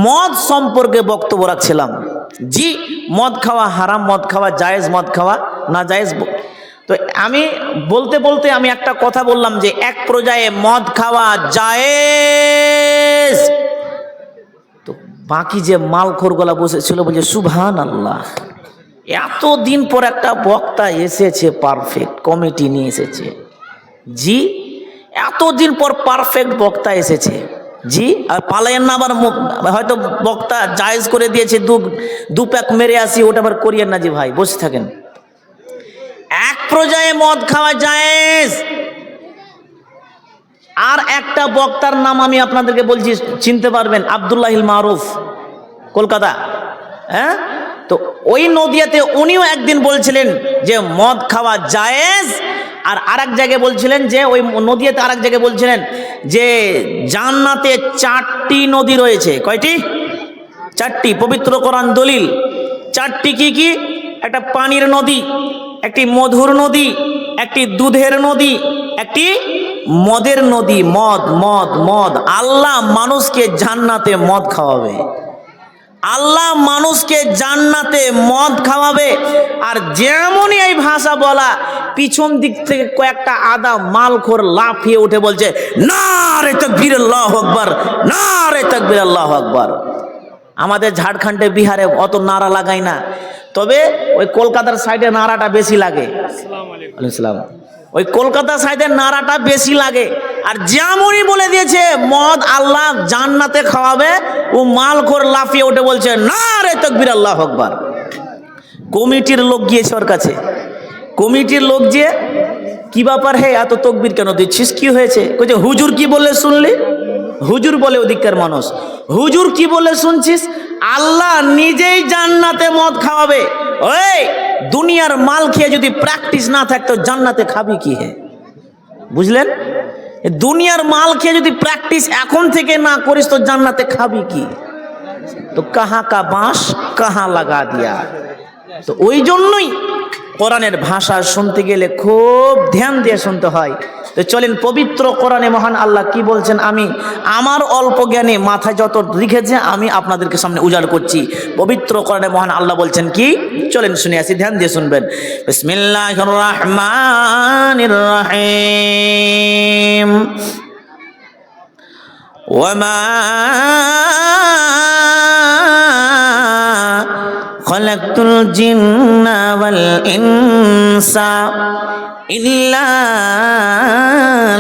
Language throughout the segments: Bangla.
মদ সম্পর্কে বক্তব্য রাখছিলাম। জি, মদ খাওয়া হারাম, মদ খাওয়া জায়েজ, মদ খাওয়া না জায়েজ। তো আমি বলতে বলতে আমি একটা কথা বললাম যে এক পর্যায়ে মদ খাওয়া জায়েজ, তো বাকি যে মালখোরগুলা বসেছিল বলছে সুবহানাল্লাহ, এতদিন পর একটা বক্তা এসেছে, পারফেক্ট কমিটি নিয়ে এসেছে। জি, এতদিন পর পারফেক্ট বক্তা এসেছে। জি, আর পালায়েন না, আবার হয়তো বক্তা জায়েজ করে দিয়েছে, দু প্যাক মেরে আসি, ওটা আবার করিয়েন না। জি ভাই, বসে থাকেন। এক পর্যায়ে মদ খাওয়া জায়েজ। আর একটা বক্তার নাম আমি আপনাদেরকে বলছি, চিনতে পারবেন, আব্দুল্লাহিল মারুফ, কলকাতা। হ্যাঁ, তো ওই নদিয়াতে উনিও একদিন বলছিলেন যে মদ খাওয়া জায়েজ, আর আরেক জায়গায় বলছিলেন যে ওই নদিয়াতে আরেক জায়গায় বলছিলেন যে জান্নাতে 4টি নদী রয়েছে। কয়টি? 4টি। পবিত্র কোরআন দলিল 4টি। কি কি? একটা পানির নদী, একটি মধুর নদী, একটি দুধের নদী, একটি মদের নদী। মদ মদ মদ। আল্লাহ মানুষকে জান্নাতে মদ খাওয়াবে, আল্লাহ মানুষকে জান্নাতে মদ খাওয়াবে। আর যেমনই এই ভাষা বলা, পিছন দিক থেকে কয়েকটা আদা মালখোর লাফিয়ে উঠে বলছে নারে তাকবীর আল্লাহু আকবার, নারে তাকবীর আল্লাহু আকবার। আমাদের ঝাড়খণ্ডে, বিহারে অত নারা লাগাই না, তবে ওই কলকাতার সাইডে নারাটা বেশি লাগে। আসসালাম। ওই কলকাতা সাইডের নারাটা বেশি লাগে। আর যেমনই বলে দিয়েছে মদ আল্লাহ জান্নাতে খাওয়াবে, ও মালখোর লাফিয়ে উঠে বলছে নারে তাকবীর আল্লাহু আকবার। কমিটির লোক গিয়েছে ওর কাছে। কমিটির লোক যে কি ব্যাপার, হে এত তকবীর কেন দিচ্ছিস, কি হয়েছে? কইছে হুজুর কি বলে শুনলি? হুজুর বলে ওদিককার মানুষ, হুজুর কি বলে শুনছিস? আল্লাহ নিজেই জান্নাতে মদ খাওয়াবে। ওই দুনিয়ার মাল খেয়ে যদি প্র্যাকটিস না থাকতো জান্নাতে খাবি কি? হে, বুঝলেন? দুনিয়ার মাল খেয়ে যদি প্র্যাকটিস এখন থেকে না করিস তো জান্নাতে খাবি কি? তো কাহা কা বাঁশ কাহা লাগা দিয়া। তো ওই জন্যই কোরআনের ভাষা শুনতে গেলে খুব ধ্যান দিয়ে শুনতে হয়। তো চলেন, পবিত্র কোরআনে মহান আল্লাহ কি বলছেন আমি আমার অল্প জ্ঞানে মাথায় যত লিখেছে আমি আপনাদেরকে সামনে উজাড় করছি। পবিত্র কোরআনে মহান আল্লাহ বলছেন কি, চলেন শুনে আসি, ধ্যান দিয়ে শুনবেন। বিসমিল্লাহির রহমানির রহিম। ওয়ামা খালাকতুল জিন্না ওয়াল ইনসা ইল্লা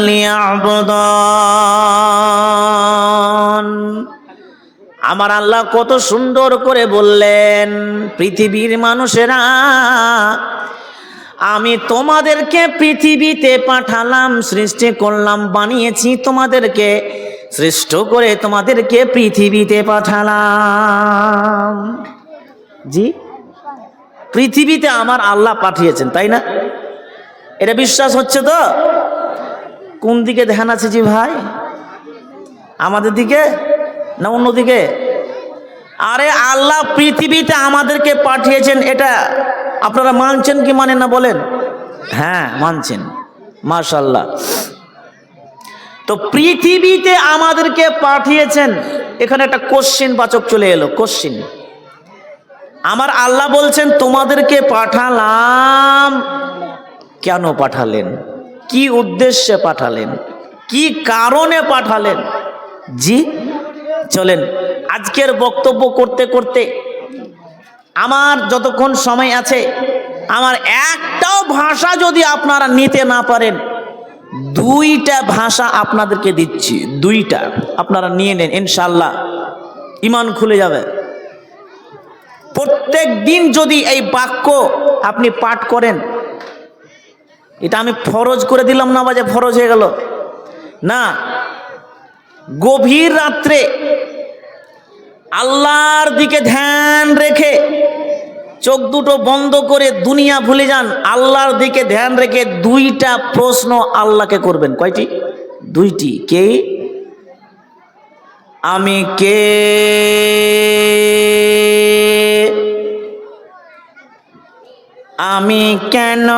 লিয়াবুদুন। আমার আল্লাহ কত সুন্দর করে বললেন, পৃথিবীর মানুষেরা, আমি তোমাদেরকে পৃথিবীতে পাঠালাম, সৃষ্টি করলাম, বানিয়েছি, তোমাদেরকে শ্রেষ্ঠ করে তোমাদেরকে পৃথিবীতে পাঠালাম। জি, পৃথিবীতে আমার আল্লাহ পাঠিয়েছেন, তাই না? এটা বিশ্বাস হচ্ছে তো? কোন দিকে ধ্যান আছে জি ভাই? আমাদের দিকে না অন্যদিকে? আরে আল্লাহ পৃথিবীতে আমাদেরকে পাঠিয়েছেন, এটা আপনারা মানছেন কি মানেন না বলেন? হ্যাঁ মানছেন, মাশাআল্লাহ। তো পৃথিবীতে আমাদেরকে পাঠিয়েছেন, এখানে একটা কোশ্চেন বাচক চলে এলো। কোশ্চেন, আমার আল্লাহ বলছেন তোমাদেরকে পাঠালাম, কেন পাঠালেন? কি উদ্দেশ্যে পাঠালেন? কি কারণে পাঠালেন? জি, চলেন আজকের বক্তব্য করতে করতে আমার যতক্ষণ সময় আছে, আমার একটাও ভাষা যদি আপনারা নিতে না পারেন, 2টা ভাষা আপনাদেরকে দিচ্ছি, 2টা আপনারা নিয়ে নেন, ইনশাআল্লাহ ঈমান খুলে যাবে। প্রত্যেক দিন যদি এই বাক্য আপনি পাঠ করেন, এটা আমি ফরজ করে দিলাম না, বাজে ফরজ হয়ে গেল না। গভীর রাত্রে আল্লাহর দিকে ধ্যান রেখে, চোখ দুটো বন্ধ করে দুনিয়া ভুলে যান, আল্লাহর দিকে ধ্যান রেখে 2টা প্রশ্ন আল্লাহকে করবেন। কয়টি? 2টি। কে? আমি কে? আমি কেন?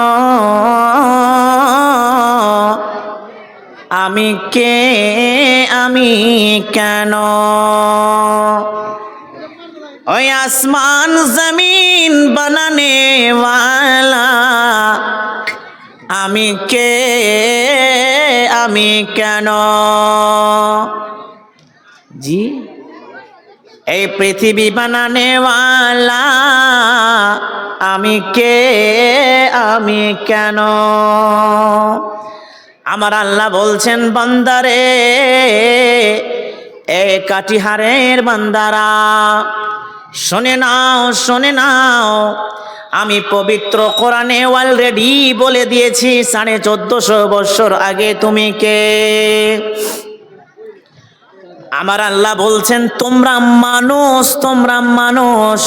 আমি কে? আমি কেন? ওই আসমান জমিন বানানে ওয়ালা আমি কে, আমি কেন? জি, এই পৃথিবী বানানে ওয়ালা আমি কে, আমি কেন? আমার আল্লাহ বলছেন, বান্দারে, এ কাটিহারের বান্দারা, শুনে নাও, শুনে নাও, আমি পবিত্র কোরআনে অলরেডি বলে দিয়েছি 1450 বছর আগে তুমি কে। আমার আল্লাহ বলছেন, তোমরা মানুষ, তোমরা মানুষ।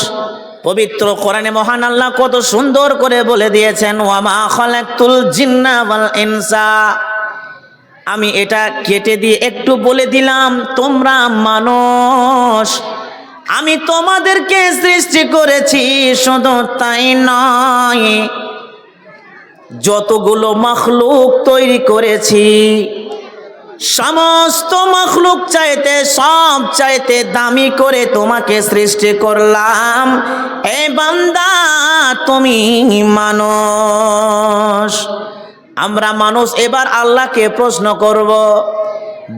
পবিত্র কোরআনে মহান আল্লাহ কত সুন্দর করে বলে দিয়েছেন, ওয়ামা খালাকতুল জিন্না ওয়াল ইনসা। আমি এটা কেটে দিয়ে একটু বলে দিলাম, তোমরা মানুষ, আমি তোমাদেরকে সৃষ্টি করেছি। শুধু তাই নয়, যতগুলো মাখলুক তৈরি করেছি, সমস্ত মাখলুক চাইতে সব চাইতে দামি করে তোমাকে সৃষ্টি করলাম। এ বান্দা, তুমি মানুষ, আমরা মানুষ। এবার আল্লাহকে প্রশ্ন করব,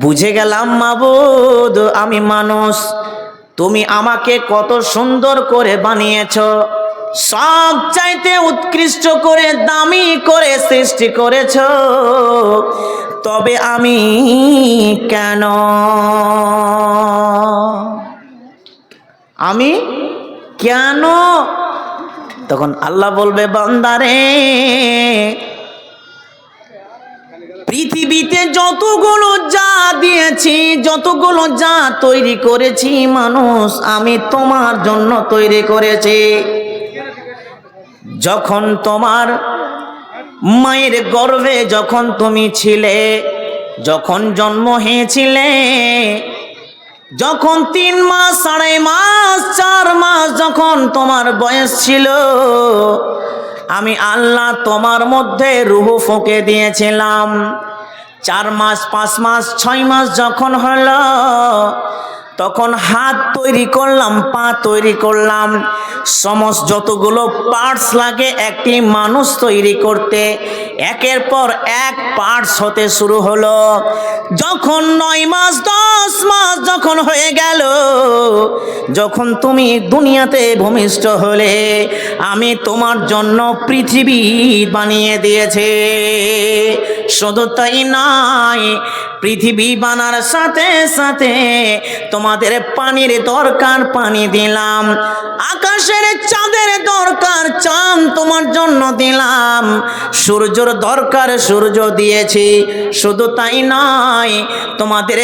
বুঝে গেলাম মাবুদ আমি মানুষ, তুমি আমাকে কত সুন্দর করে বানিয়েছো, সব চাইতে উৎকৃষ্ট করে দামি করে সৃষ্টি করেছো, তবে আমি কেন, আমি কেন? তখন আল্লাহ বলবে, বান্দারে, পৃথিবীতে যতগুলো যা দিয়েছি, যতগুলো যা তৈরি করেছি মানুষ, আমি তোমার জন্য তৈরি করেছি। যখন তোমার মায়ের গর্ভে যখন তুমি ছিলে, যখন জন্ম হয়েছিলে, যখন 3 মাস, 2.5 মাস, 4 মাস যখন তোমার বয়স ছিল, আমি আল্লাহ তোমার মধ্যে রূহ ফুঁকে দিয়েছিলাম। 4 মাস, 5 মাস, 6 মাস যখন হলো, তখন হাত তৈরি করলাম, পা তৈরি করলাম, সমস্ত যতগুলো পার্টস লাগে একটি মানুষ তৈরি করতে, একের পর এক পার্টস হতে শুরু হলো। যখন 9 মাস, 10 মাস যখন হয়ে গেল, যখন তুমি দুনিয়াতে ভূমিষ্ঠ হলে, আমি তোমার জন্য পৃথিবী বানিয়ে দিয়েছি। শুধু তাই নয়, পৃথিবী বানার সাথে সাথে তোমাদের পানির দরকার, পানি দিলাম। আকাশের চাঁদের দরকার, চাঁদ তোমার জন্য দিলাম। সূর্যর দরকার, সূর্য দিয়েছি। শুধু তাই নয়, তোমাদের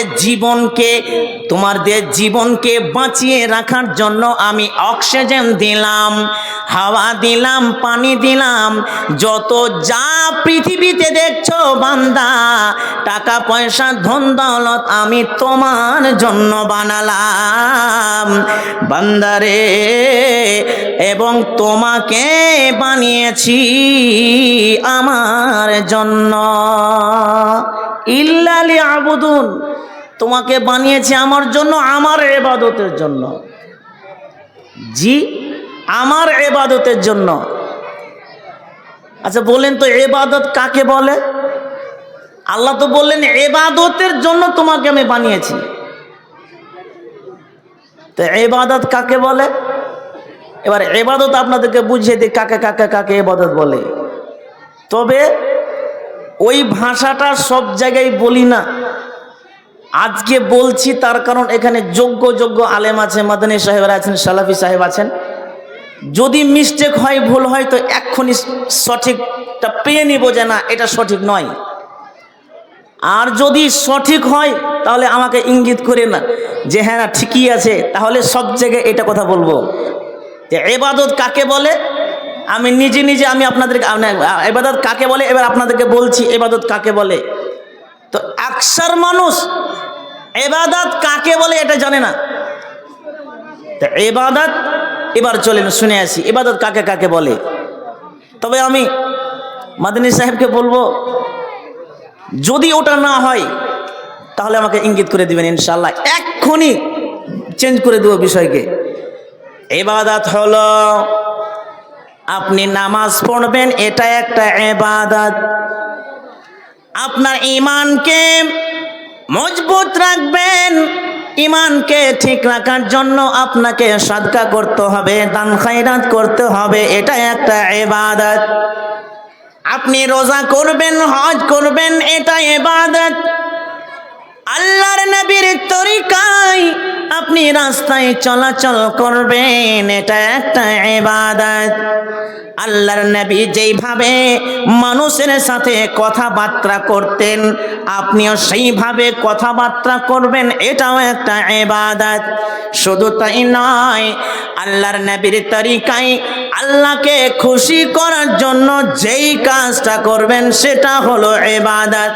জীবনকে বাঁচিয়ে রাখার জন্য আমি অক্সিজেন দিলাম, হাওয়া দিলাম, পানি দিলাম। যত যা পৃথিবীতে দেখছো বান্দা, টাকা পয়সা ধন দৌলত, আমি তোমার জন্য বানালাম বান্দারে, এবং তোমাকে বানিয়েছি আমার জন্য। ইল্লা লিয়াবুদুন, তোমাকে বানিয়েছি আমার জন্য, আমার ইবাদতের জন্য। জি, আমার ইবাদতের জন্য। আচ্ছা বলেন তো, ইবাদত কাকে বলে? আল্লাহ তো বললেন ইবাদতের জন্য তোমাকে আমি বানিয়েছি। তো ইবাদত কাকে বলে? এবার ইবাদত আপনাদেরকে বুঝিয়ে দিই কাকে কাকে কাকে ইবাদত বলে। তবে ওই ভাষাটা সব জায়গায় বলি না, আজকে বলছি তার কারণ এখানে যোগ্য যোগ্য আলেম আছে, মাদানী সাহেবরা আছেন, সালাফি সাহেব আছেন। যদি মিস্টেক হয়, ভুল হয়, তো এক্ষুনি সঠিকটা পেয়ে নিব যে না এটা সঠিক নয়। আর যদি সঠিক হয় তাহলে আমাকে ইঙ্গিত করে না যে হ্যাঁ না ঠিকই আছে, তাহলে সব জায়গায় এটা কথা বলবো যে ইবাদত কাকে বলে। আমি নিজে আমি আপনাদেরকে ইবাদত কাকে বলে এবার আপনাদেরকে বলছি ইবাদত কাকে বলে। তো আকসার মানুষ ইবাদত কাকে বলে এটা জানে না। তো ইবাদত, এবার চলেন শুনে আসি ইবাদত কাকে কাকে বলে। তবে আমি মাদানী সাহেবকে বলবো, যদি ওটা না হয় তাহলে আমাকে ইঙ্গিত করে দিবেন, ইনশাআল্লাহ এক্ষুনি চেঞ্জ করে দেবো বিষয়কে। ইবাদত হলো আপনি নামাজ পড়বেন, এটা একটা ইবাদত। আপনার ঈমানকে মজবুত রাখবেন, ঈমানকে ঠিক রাখার জন্য আপনাকে সাদকা করতে হবে, দান খায়রাত করতে হবে, এটা একটা ইবাদত। আপনি রোজা করবেন, হজ করবেন, এটা ইবাদত। আল্লাহর নবীর তরিকায় আপনি রাস্তায় চলাচল করবেন, এটা একটা ইবাদত। আল্লাহর নবী যেইভাবে মানুষের সাথে কথাবার্তা করতেন, আপনিও সেইভাবে কথাবার্তা করবেন, এটাও একটা ইবাদত। শুধু তাই নয়, আল্লাহর নবীর তরিকায় আল্লাহকে খুশি করার জন্য যেই কাজটা করবেন সেটা হলো ইবাদত।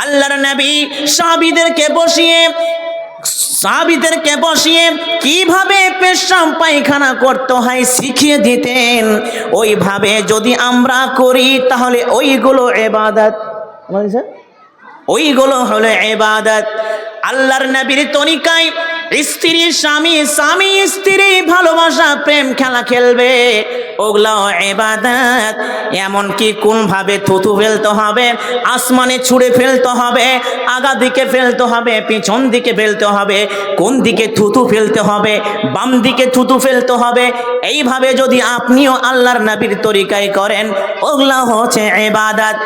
আল্লাহর নবী সাহাবীদেরকে বসিয়ে কিভাবে পেশাব পায়খানা করতে হয় শিখিয়ে দিতেন। ওইভাবে যদি আমরা করি তাহলে ওইগুলো ইবাদত, ওইগুলো হলো ইবাদত। আল্লাহর নবীর তরিকায় স্ত্রী স্বামী, স্বামী স্ত্রী ভালোবাসা প্রেম খেলা খেলবে, ওগুলাও ইবাদত। এমনকি কোনভাবে থুতু ফেলতে হবে, আসমানে ছুঁড়ে ফেলতে হবে, আগা দিকে ফেলতে হবে, পিছন দিকে ফেলতে হবে, কোন দিকে থুতু ফেলতে হবে, বাম দিকে থুতু ফেলতে হবে, এইভাবে যদি আপনিও আল্লাহর নবীর তরিকায় করেন, ওগুলা হচ্ছে ইবাদত।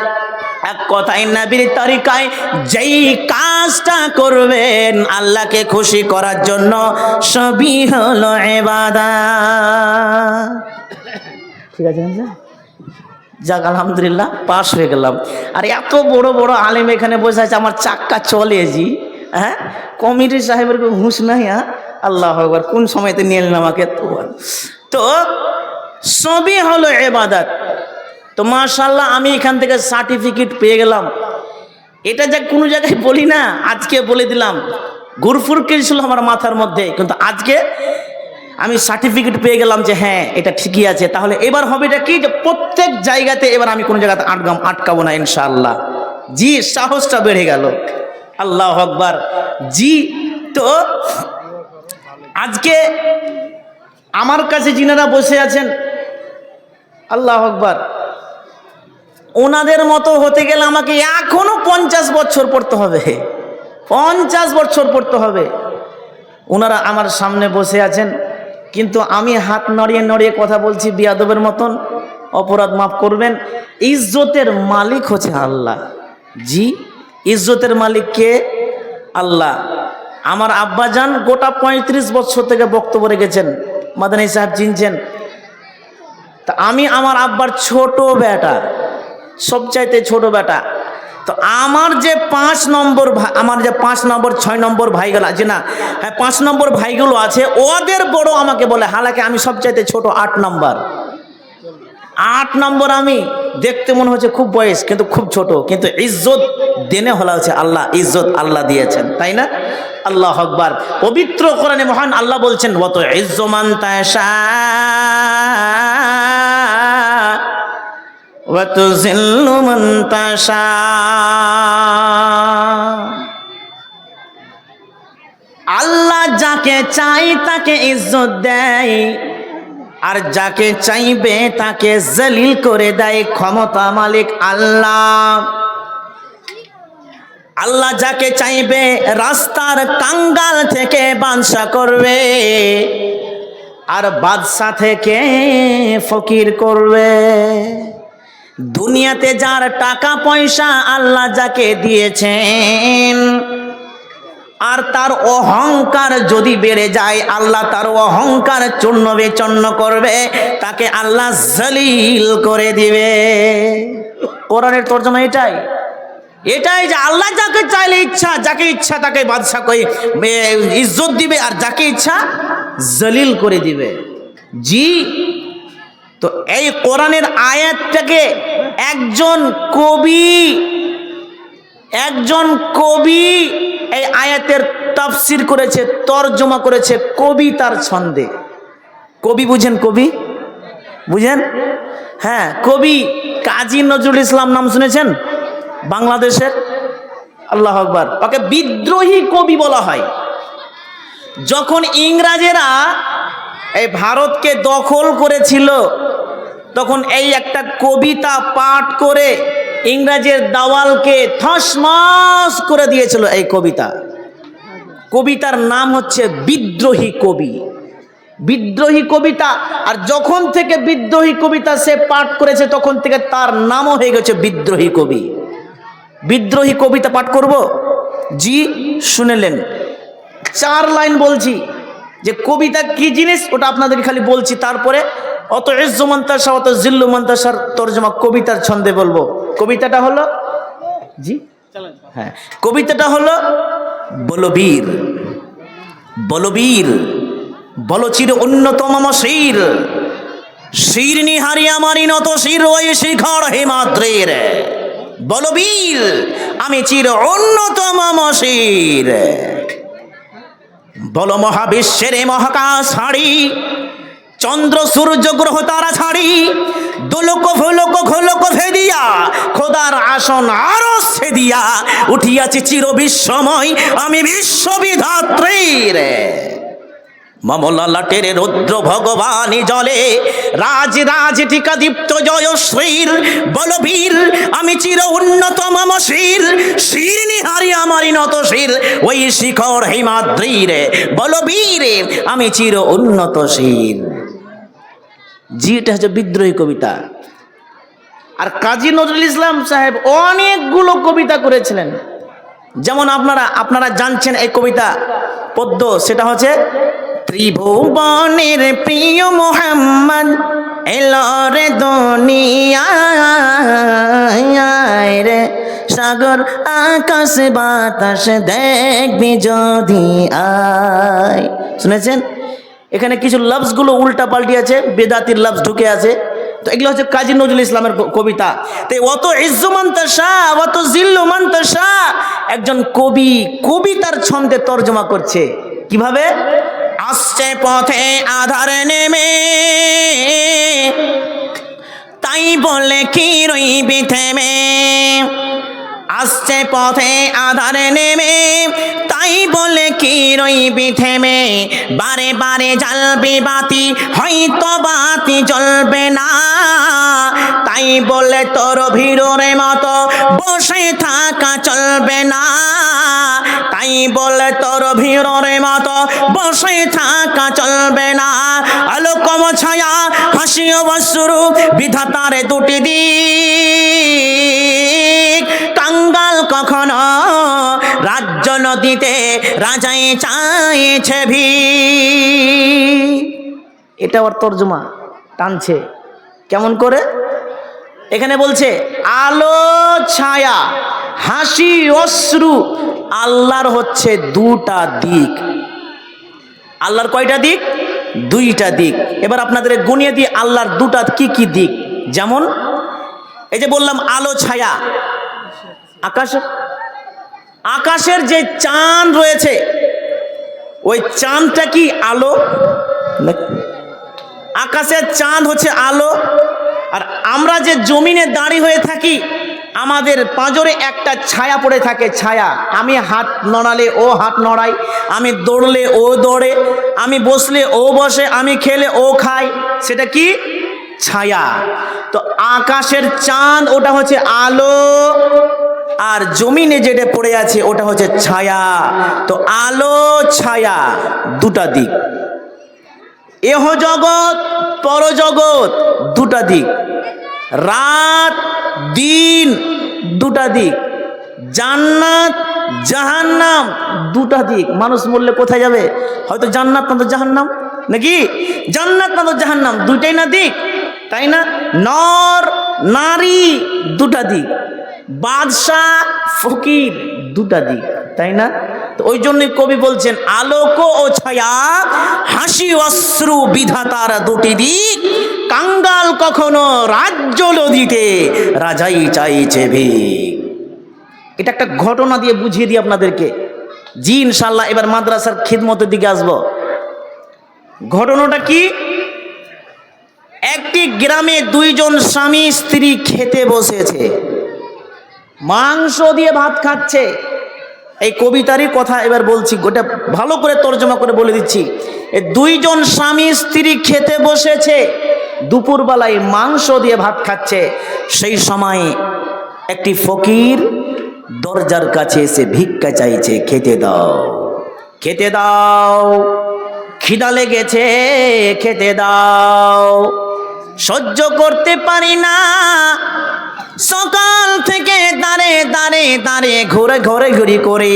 এক কথায় নবীর তরিকায় যেই কাজটা করবেন আল্লাহকে খুশি করার জন্য, সবই হলো ইবাদত। ঠিক আছে, যাক আলহামদুলিল্লাহ পাশ হয়ে গেলাম। আর এত বড় বড় আলেম এখানে বসে আছে, আমার চাক্কা চলে জি। হ্যাঁ, কমিটি সাহেবের হুঁশ নাই। হ্যাঁ, আল্লাহ আকবার, কোন সময়তে নিয়ে এলেন আমাকে। তো সবই হলো ইবাদত। তো মাশাআল্লাহ আমি এখান থেকে সার্টিফিকেট পেয়ে গেলাম। এটা যা কোনো জায়গায় বলি না, আজকে বলে দিলাম। গুরফুর ছিল আমার মাথার মধ্যে, কিন্তু আজকে আমি সার্টিফিকেট পেয়ে গেলাম যে হ্যাঁ এটা ঠিকই আছে। তাহলে এবার হবে এটা কি, যে প্রত্যেক জায়গাতে এবার আমি কোনো জায়গাতে আটকাবো না ইনশাআল্লাহ। জি, সাহসটা বেড়ে গেল। আল্লাহু আকবার। জি, তো আজকে আমার কাছে যিনারা বসে আছেন, আল্লাহু আকবার, ওনাদের মতো হতে গেলে আমাকে এখনো 50 বছর পড়তে হবে, 50 বছর পড়তে হবে। ওনারা আমার সামনে বসে আছেন, কিন্তু আমি হাত নড়িয়ে নড়িয়ে কথা বলছি বিয়াদবের মতন, অপরাধ মাফ করবেন। ইজ্জতের মালিক হচ্ছে আল্লাহ। জি, ইজ্জতের মালিক কে? আল্লাহ। আমার আব্বাজান গোটা 35 বছর থেকে বক্তব্য রেখেছেন, মাদানী সাহেব চিনছেন। তা আমি আমার আব্বার ছোট বেটা, সবচাইতে ছোট বেটা। তো আমার যে 5 নম্বর, আমার যে 5 নম্বর 6 নম্বর ভাইগুলো আছে না, হ্যাঁ 5 নম্বর ভাইগুলো আছে, ওদের বড় আমাকে বলে, হালাকি আমি সবচাইতে ছোট, 8 নম্বর। 8 নম্বর আমি, দেখতে মনে হচ্ছে খুব বয়স, কিন্তু খুব ছোট। কিন্তু ইজ্জত দেনে হলা হচ্ছে আল্লাহ, ইজ্জত আল্লাহ দিয়েছেন, তাই না? আল্লাহু আকবার। পবিত্র কোরআনে মহান আল্লাহ বলছেন, ওয়াত ইজ্জু মান তাশা ওয়া তুযিল্লু মান তাশা। আল্লাহ যাকে চাই তাকে ইজ্জত দেয়, আর যাকে চাইবে তাকে জলিল করে দেয়। ক্ষমতা মালিক আল্লাহ। আল্লাহ যাকে চাইবে রাস্তার কাঙ্গাল থেকে বাদশা করবে, আর বাদশা থেকে ফকির করবে। দুনিয়াতে যার টাকা পয়সা আল্লাহ যাকে দিয়েছেন, আর তার অহংকার যদি বেড়ে যায়, আল্লাহ তার অহংকার চূর্ণ বিচূর্ণ করবে, তাকে আল্লাহ জলিল করে দিবে। কোরআনের তরজমা এটাই, এটাই যে আল্লাহ যাকে চাইলে ইচ্ছা, যাকে ইচ্ছা তাকে বাদশা করে ইজ্জত দিবে, আর যাকে ইচ্ছা জলিল করে দিবে। জি, তো এই কোরআনের আয়াতটাকে একজন কবি এই আয়াতের তাফসির করেছে, তরজমা করেছে কবিতার ছন্দে। কবি বুঝেন? কবি বুঝেন? হ্যাঁ, কবি কাজী নজরুল ইসলাম নাম শুনেছেন? বাংলাদেশের। আল্লাহু আকবার। ওকে বিদ্রোহী কবি বলা হয়। যখন ইংরেজেরা এই ভারতকে দখল করেছিল, তখন এই একটা কবিতা পাঠ করে ইংরেজের দাওয়ালকে থসমস করে দিয়েছিল। এই কবিতার নাম হচ্ছে বিদ্রোহী কবি, বিদ্রোহী কবিতা। আর যখন থেকে বিদ্রোহী কবিতা সে পাঠ করেছে তখন থেকে তার নামও হয়ে গেছে বিদ্রোহী কবি। বিদ্রোহী কবিতা পাঠ করব? জি, শুনেলেন। 4 লাইন বলছি যে কবিতা কি জিনিস, ওটা আপনাদের খালি বলছি, তারপরে অত ইজ্জু মান্তাসা অত জিল্লু মান্তাসার তরজমা কবিতার ছন্দে বলবো। কবিতাটা হলো, জি হ্যাঁ, কবিতাটা হলো বলবীর, বলবীর বলচির অন্যতম শির, শির নিহারি আমারি নত শির ওই শিখর হিমাদ্রির, বলবীর আমি চির অন্যতম শির। বল মহাবিশ্বের মহাকাশ ছাড়ি, চন্দ্র সূর্য গ্রহ তারা ছাড়ি, দোলক ভোলক ঘোলক ভেদিয়া খোদার আসন আরো সেদিয়া উঠিয়াছি চির বিশ্বময় আমি বিশ্ববিধাত্রীর। মামলালাটের রুদ্র ভগবানী জলে রাজ রাজ টিকা দীপ্ত জয়শ্রীর, বলবীর আমি চির উন্নতম শির, শির নিহারি আমারি নত শির ওই শিখর হিমাদ্রির, বলবীর আমি চির উন্নত শির। জি, এটা হচ্ছে বিদ্রোহী কবিতা। আর কাজী নজরুল ইসলাম সাহেব অনেকগুলো কবিতা করেছিলেন, যেমন আপনারা জানছেন এই কবিতা পদ্য, সেটা হচ্ছে ত্রিভুবনের প্রিয় মোহাম্মদ এলো রে দুনিয়ায় রে, সাগর আকাশ বাতাস দেখবি যদি আয়। শুনেছেন? এখানে কিছু লফজগুলো উল্টা পাল্টি আছে, বেদাতির লফজ ঢুকে আছে, তো এগুলো হচ্ছে কাজী নজরুল ইসলামের কবিতা। তাই অত ইজ্জু মান্তাসা অত জিল্লু মান্তাসা একজন কবি কবিতার ছন্দে তর্জমা করছে কিভাবে? আসছে পথে আধার নেমে, তাই বলে কি রইবি থেমে, আসছে পথে আধার নেমে, তাই বলে কি রইবি থেমে, বারে বারে জ্বালবি বাতি হয়তো বাতি জ্বলবে না, তাই বলে তোর ভিড়রে মতো বসে থাকা চলবে না, তাই বলে তোর ভিড়রে মতো বসে থাকা চলবে না। আলোকম ছায়া হাসি অবশ্রু বিধাতার দুটি দিক, কাঙ্গাল কখনো রাজ্য নদীতে রাজাই চাইছে ভি। এটা ওর তর্জমা টানছে কেমন করে? এখানে বলছে আলো ছায়া হাসি অশ্রু, আল্লাহর হচ্ছে দুটা দিক। আল্লাহর কয়টা দিক? 2টা দিক। এবার আপনাদের গুনিয়ে দিই আল্লাহর দুটা কি কি দিক। যেমন এই যে বললাম আলো ছায়া, আকাশের যে চাঁদ রয়েছে ওই চাঁদটা কি আলো? আকাশের চাঁদ হচ্ছে আলো। আর আমরা যে জমিনে দাঁড়িয়ে হয়ে থাকি আমাদের পাঁজরে একটা ছায়া পড়ে থাকে, ছায়া। আমি হাত নড়ালে ও হাত নড়ায়, আমি দৌড়লে ও দৌড়ে, আমি বসলে ও বসে, আমি খেলে ও খায়, সেটা কি? ছায়া। তো আকাশের চাঁদ ওটা হচ্ছে আলো, আর জমিনে যেটা পড়ে আছে ওটা হচ্ছে ছায়া। তো আলো ছায়া দুটা দিক। এহ জগৎ পরজগৎ দুটা দিক, রাত দিন দুটা দিক, জান্নাত জাহান্নাম দুটা দিক। মানুষ মরলে কোথায় যাবে? হয়তো জান্নাত না তো জাহান্নাম, নাকি? জান্নাত না তো জাহান্নাম, দুইটাই না দিক, তাই না? নর নারী দুটা দিক, বাদশাহ ফকির দুটা দিক, তাই না? তো ওই জন্যই কবি বলছেন আলোক ও ছায়া হাসি অশ্রু বিধাতার দুটি দিক, কাঙ্গাল কখনো রাজ্য নদীতে রাজাই চাইছে ভিক। এটা একটা ঘটনা দিয়ে বুঝিয়ে দিই আপনাদেরকে। জি ইনশাল্লাহ এবার মাদ্রাসার খিদমতের দিকে আসবো। ঘটনাটা কি? একটি গ্রামে 2 জন স্বামী স্ত্রী খেতে বসেছে, মাংস দিয়ে ভাত খাচ্ছে। এই কবিতারই কথা এবার বলছি, গোটা ভালো করে তর্জমা করে বলে দিচ্ছি। দুইজন স্বামী স্ত্রী খেতে বসেছে, দুপুরবেলায় মাংস দিয়ে ভাত খাচ্ছে। সেই সময় একটি ফকির দরজার কাছে এসে ভিক্ষা চাইছে, খেতে দাও, খেতে দাও, খিদা লেগেছে, খেতে দাও। সহ্য করতে পারি না, সকাল থেকে দাঁড়ে ঘুরে করে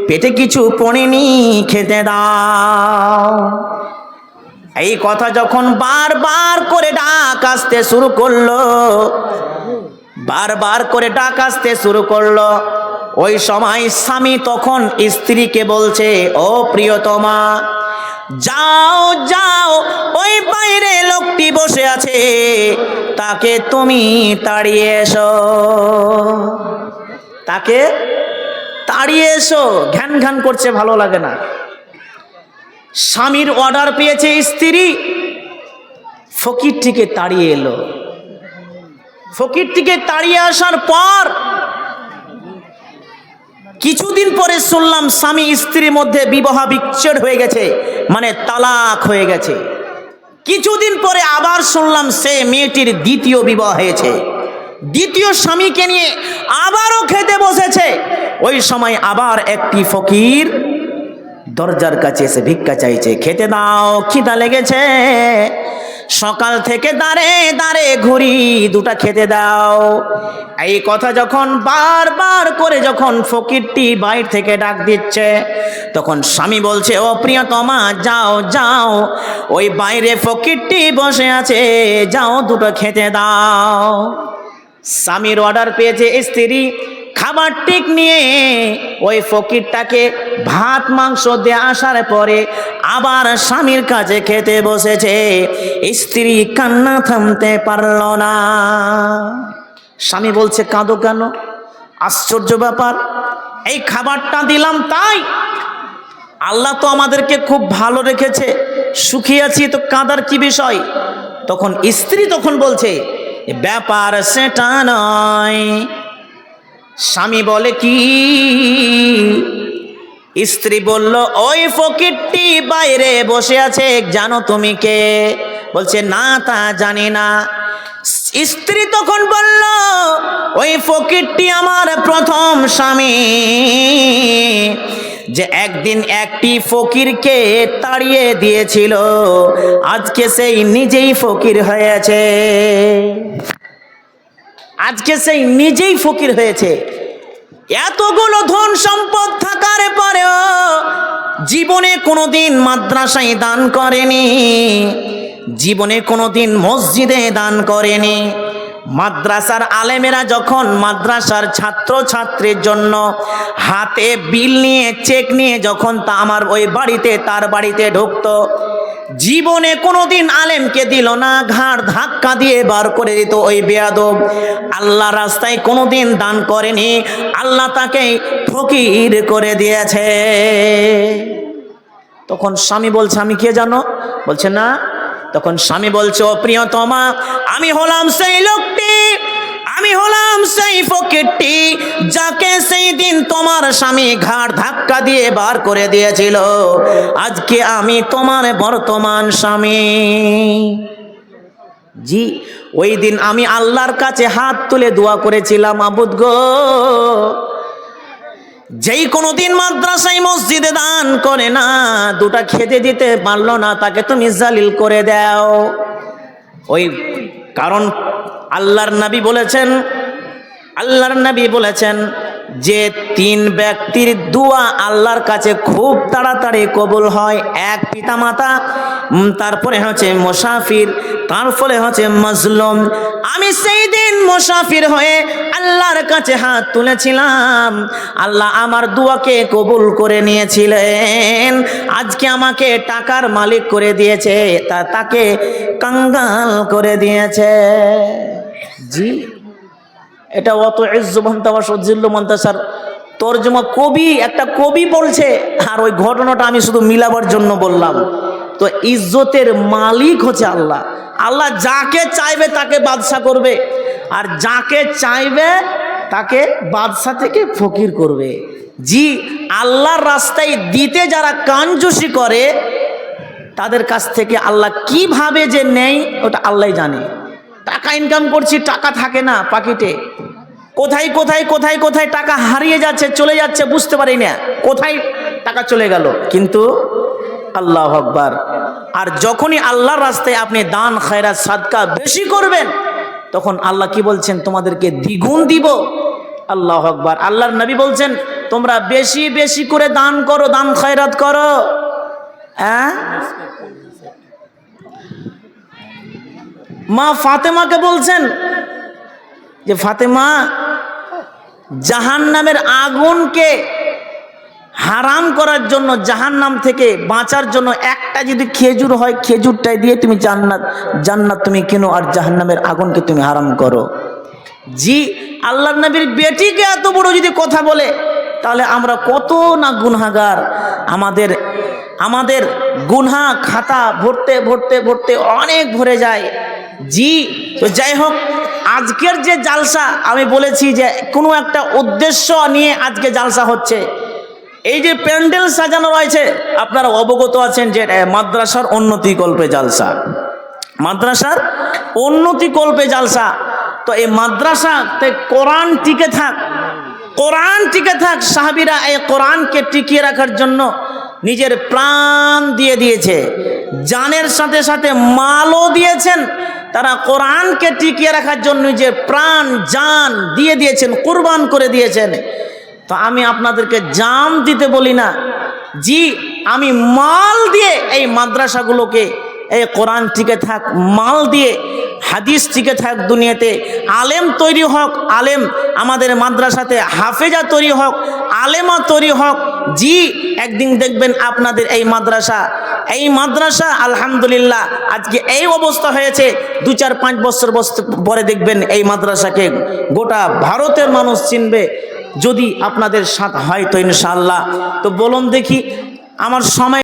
পেটে কিছু পড়েনি, খেতে দাও। এই কথা যখন বারবার করে ডাক আসতে শুরু করলো, বারবার করে ডাক আসতে শুরু করলো, ওই সময় স্বামী তখন স্ত্রীকে বলছে, ও প্রিয়তমা, যাও যাও, ওই বাইরে লোকটি বসে আছে, তাকে তুমি তাড়িয়ে এসো, তাকে তাড়িয়ে এসো। ঘ্যান ঘ্যান করছে, ভালো লাগে না। স্বামীর অর্ডার পেয়েছে স্ত্রী, ফকিরটিকে তাড়িয়ে এলো। ফকিরটিকে তাড়িয়ে আসার পর কিছুদিন পরে শুনলাম স্বামী স্ত্রীর মধ্যে বিবাহ বিচ্ছেদ হয়ে গেছে, মানে তালাক হয়ে গেছে। কিছুদিন পরে আবার শুনলাম সে মেয়েটির দ্বিতীয় বিবাহ হয়েছে, দ্বিতীয় স্বামীকে নিয়ে আবারও খেতে বসেছে। ওই সময় আবার একটি ফকির দরজার কাছে এসে ভিক্ষা চাইছে, খেতে দাও, খিদা লেগেছে, সকাল থেকে দাঁড়ে ঘুরি, দুটা খেতে দাও। এই কথা যখন বারবার করে যখন ফকিরটি বাইরে থেকে ডাক দিচ্ছে, তখন স্বামী বলছে, ও প্রিয়তমা, যাও যাও, ওই বাইরে ফকিরটি বসে আছে, যাও দুটো খেতে দাও। স্বামীর অর্ডার পেয়েছে স্ত্রী, খাবার টিক নিয়ে ওই ফকিরটাকে ভাত মাংস দিয়ে আসার পরে আবার স্বামীর কাছে খেতে বসেছে। স্ত্রী কান্না থামতে পারল না। স্বামী বলছে, কাঁদো কেন? আশ্চর্য ব্যাপার, এই খাবারটা দিলাম তাই, আল্লাহ তো আমাদেরকে খুব ভালো রেখেছে, সুখী আছি, তো কাঁদার কি বিষয়? তখন স্ত্রী তখন বলছে, ব্যাপার সেটা নয়। স্বামী বলে, কি? স্ত্রী বলল, ওই ফকিরটি বাইরে বসে আছে, জানো তুমি কে? বলছে, না, তা জানি না। স্ত্রী তখন বলল, ওই ফকিরটি আমার প্রথম স্বামী, যে একদিন একটি ফকিরকে তাড়িয়ে দিয়েছিল, আজকে সেই নিজেই ফকির হয়েছে, আজকে সেই নিজেই ফকির হয়েছে। এতগুলো ধন সম্পদ থাকার পরেও জীবনে কোনোদিন মাদ্রাসায় দান করেনি, জীবনে কোনোদিন মসজিদে দান করেনি। মাদ্রাসার আলেমেরা যখন মাদ্রাসার ছাত্র ছাত্রীর জন্য হাতে বিল নিয়ে, চেক নিয়ে যখন তা আমার ওই বাড়িতে, তার বাড়িতে ঢুকতো, জীবনে কোনোদিন আলেমকে দিল না, ঘাড় ধাক্কা দিয়ে বার করে দিত ওই বেয়াদব। আল্লাহ রাস্তায় কোনোদিন দান করেনি, আল্লাহ তাকে ফকির করে দিয়েছে। তখন স্বামী বলছে, আমি কে জানো? বলছে, না। তখন স্বামী বলছে, ও প্রিয়তমা, আমি হলাম সেই লোকটি, আমি হলাম সেই ফকিরটি, যাকে সেই দিন তোমার স্বামী ঘাড় ধাক্কা দিয়ে বার করে দিয়েছিল। আজকে আমি তোমার বর্তমান স্বামী। জি, ওই দিন আমি আল্লাহর কাছে হাত তুলে দোয়া করেছিলাম, মাবুদ গো, যেই কোনোদিন মাদ্রাসায় মসজিদে দান করে না, দুটা খেতে দিতে পারলো না, তাকে তুমি জালিল করে দাও। ওই কারণ আল্লাহর নবী বলেছেন, আল্লাহর নবী বলেছেন যে তিন ব্যক্তির দোয়া আল্লাহর কাছে খুব তাড়াতাড়ি কবুল হয়। এক পিতামাতা, তারপরে হচ্ছে মুসাফির, তারপরে হচ্ছে মাজলুম। আমি সেই দিন মুসাফির হয়ে আল্লাহর কাছে হাত তুলেছিলাম, আল্লাহ আমার দোয়াকে কবুল করে নিয়েছিলেন। আজকে আমাকে টাকার মালিক করে দিয়েছে, তাকে কাঙ্গাল করে দিয়েছে। জি, এটা অত ইজ্জুবন্তাওয়াসজিল্লুমন্তাসার তর্জমা কবি, একটা কবি বলছে, আর ওই ঘটনাটা আমি শুধু মিলাবার জন্য বললাম। তো ইজ্জতের মালিক হচ্ছে আল্লাহ। আল্লাহ যাকে চাইবে তাকে বাদশা করবে, আর যাকে চাইবে তাকে বাদশা থেকে ফকির করবে। জি, আল্লাহর রাস্তায় দিতে যারা কাঞ্জুসি করে, তাদের কাছ থেকে আল্লাহ কিভাবে যে নেই ওটা আল্লাহই জানে। টাকা ইনকাম করছি, টাকা থাকে না পকেটে, কোথায় কোথায় কোথায় কোথায় টাকা হারিয়ে যাচ্ছে, চলে যাচ্ছে, বুঝতে পারি না কোথায় টাকা চলে গেল, কিন্তু আল্লাহু আকবার। আর যখনই আল্লাহর রাস্তায় আপনি দান খয়রাত সাদকা বেশি করবেন, তখন আল্লাহ কি বলছেন? তোমাদেরকে দ্বিগুণ দিব। আল্লাহু আকবার। আল্লাহর নবী বলছেন তোমরা বেশি বেশি করে দান করো, দান খয়রাত করো। মা ফাতেমাকে বলছেন যে ফাতেমা, জাহান্নামের আগুনকে হারাম করার জন্য, জাহান্নাম থেকে বাঁচার জন্য একটা যদি খেজুর হয়, খেজুরটাই দিয়ে তুমি জান্নাত তুমি কেনো, আর জাহান্নামের আগুনকে তুমি হারাম করো। জি, আল্লাহর নবীর বেটিকে এত বড় যদি কথা বলে, তাহলে আমরা কত না গুনাহগার। আমাদের গুনাহ খাতা ভরতে ভরতে ভরতে অনেক ভরে যায়। জি, তো যাই হোক, আজকের যে জালসা আমি বলেছি যে কোনো একটা উদ্দেশ্য নিয়ে আজকে জালসা হচ্ছে। এই যে প্যান্ডেল সাজানো রয়েছে, আপনারা অবগত আছেন যে মাদ্রাসার উন্নতিকল্পে জালসা, মাদ্রাসার উন্নতিকল্পে জালসা। তো এই মাদ্রাসাতে কোরআন টিকে থাক, কোরআন টিকে থাক। সাহাবীরা এই কোরআনকে টিকিয়ে রাখার জন্য নিজের প্রাণ দিয়ে দিয়েছে, জানের সাথে সাথে মালও দিয়েছেন। তারা কোরআনকে টিকিয়ে রাখার জন্য নিজের প্রাণ জান দিয়ে দিয়েছেন, কুরবান করে দিয়েছেন। তো আমি আপনাদেরকে জান দিতে বলি না, জি, আমি মাল দিয়ে এই মাদ্রাসাগুলোকে, এই কোরআন টিকে থাক, মাল দিয়ে হাদিস টিকে থাক, দুনিয়াতে আলেম তৈরি হোক, আলেম আমাদের মাদ্রাসাতে হাফেজা তৈরি হোক, আলেমা তৈরি হোক। জি, একদিন দেখবেন আপনাদের এই মাদ্রাসা আলহামদুলিল্লাহ আজকে এই অবস্থা হয়েছে, 2-4-5 বছর পরে দেখবেন এই মাদ্রাসাকে গোটা ভারতের মানুষ চিনবে, যদি আপনাদের সাথ হয় তো ইনশাআল্লাহ। তো বলুন দেখি, আমার সময়